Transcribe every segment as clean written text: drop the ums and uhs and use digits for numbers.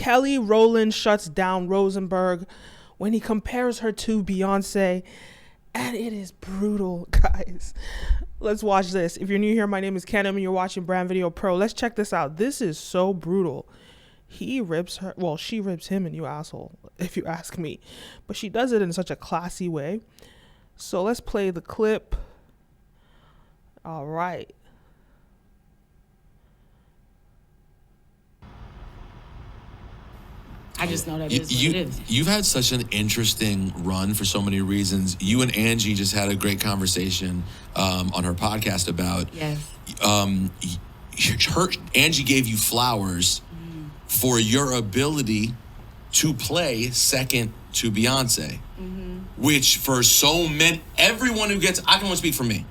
Kelly Rowland shuts down Rosenberg when he compares her to Beyonce. And it is brutal, guys. Let's watch this. If you're new here, my name is Kenim and you're watching Brand Video Pro. Let's check this out. This is so brutal. He rips her. Well, she rips him, and you asshole, if you ask me. But she does it in such a classy way. So let's play the clip. All right. I just know that is what it is. You've had such an interesting run for so many reasons. You and Angie just had a great conversation on her podcast about Angie gave you flowers for your ability to play second to Beyonce, which for so many, everyone who gets, I can only speak for me,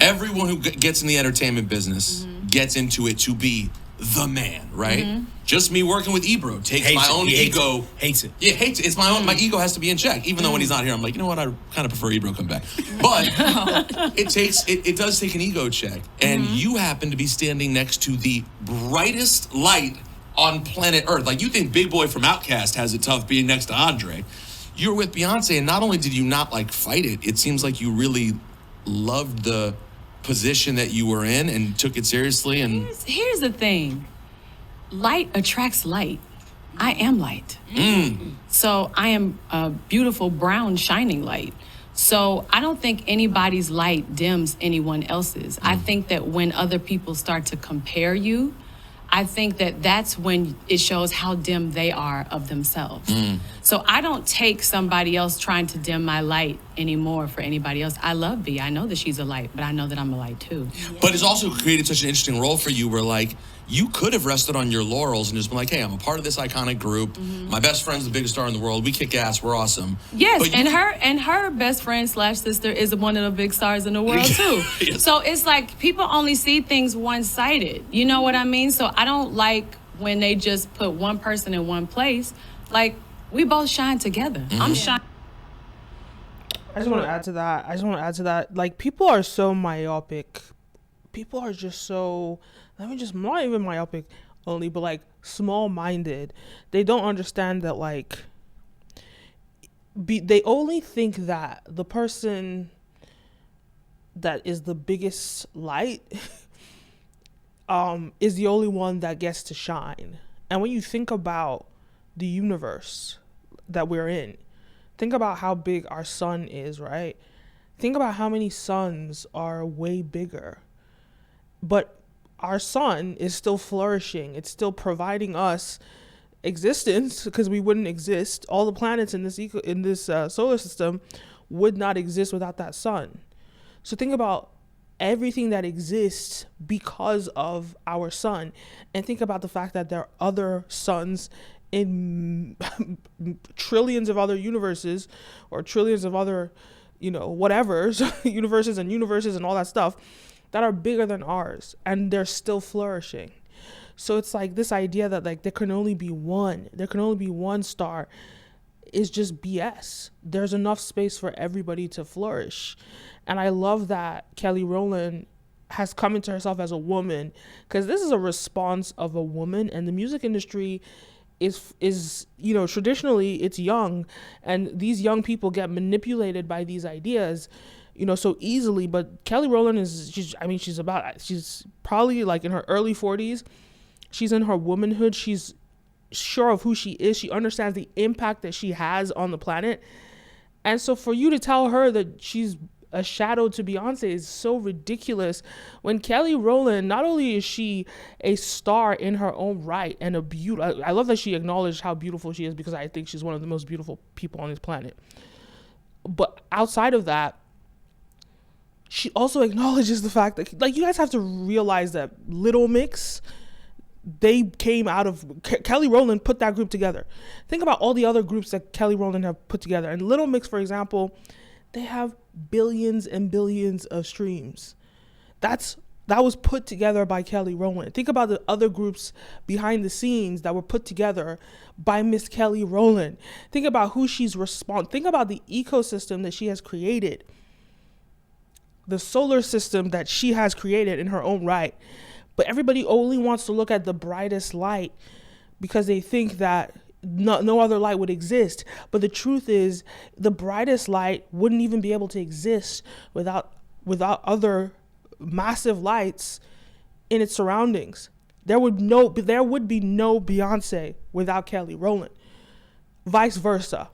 everyone who gets in the entertainment business gets into it to be the man, right? Just me working with Ebro takes my own ego. Hates it. Yeah, hates it. It's my own. My ego has to be in check. Even though when he's not here, I'm like, you know what? I kind of prefer Ebro come back. But it does take an ego check. And you happen to be standing next to the brightest light on planet Earth. Like, you think Big Boy from Outkast has it tough being next to Andre. You're with Beyonce, and not only did you not like fight it, it seems like you really loved the position that you were in and took it seriously. And here's the thing. Light attracts light. I am light. So I am a beautiful brown shining light. So I don't think anybody's light dims anyone else's. I think that when other people start to compare you, I think that that's when it shows how dim they are of themselves. So I don't take somebody else trying to dim my light anymore for anybody else. I love B. I know that she's a light, but I know that I'm a light too. But it's also created such an interesting role for you where, like, you could have rested on your laurels and just been like, hey, I'm a part of this iconic group. My best friend's the biggest star in the world. We kick ass. We're awesome. Yes, and her best friend / sister is one of the big stars in the world too. So it's like people only see things one-sided. You know what I mean? So I don't like when they just put one person in one place. Like, we both shine together. I'm shining. I just want to add to that. Like, people are so myopic. People are just so, not even myopic only, but like small-minded. They don't understand that, like, they only think that the person that is the biggest light is the only one that gets to shine. And when you think about the universe that we're in, think about how big our sun is, right? Think about how many suns are way bigger. But our sun is still flourishing. It's still providing us existence, because we wouldn't exist. All the planets in this solar system would not exist without that sun. So think about everything that exists because of our sun, and think about the fact that there are other suns in trillions of other universes, or trillions of other, whatevers, universes and all that stuff, that are bigger than ours, and they're still flourishing. So it's like this idea that, like, there can only be one star is just BS. There's enough space for everybody to flourish. And I love that Kelly Rowland has come into herself as a woman, because this is a response of a woman, and the music industry is traditionally it's young, and these young people get manipulated by these ideas so easily. But Kelly Rowland she's probably like in her early 40s. She's in her womanhood. She's sure of who she is. She understands the impact that she has on the planet. And so for you to tell her that she's a shadow to Beyonce is so ridiculous, when Kelly Rowland, not only is she a star in her own right and a beauty, I love that she acknowledged how beautiful she is, because I think she's one of the most beautiful people on this planet. But outside of that, she also acknowledges the fact that, like, you guys have to realize that Little Mix, they came out of, Kelly Rowland put that group together. Think about all the other groups that Kelly Rowland have put together. And Little Mix, for example, they have billions and billions of streams. That was put together by Kelly Rowland. Think about the other groups behind the scenes that were put together by Miss Kelly Rowland. Think about who she's think about the ecosystem that she has created, the solar system that she has created in her own right. But everybody only wants to look at the brightest light, because they think that no other light would exist. But the truth is, the brightest light wouldn't even be able to exist without other massive lights in its surroundings. There would be no Beyonce without Kelly Rowland. Vice versa.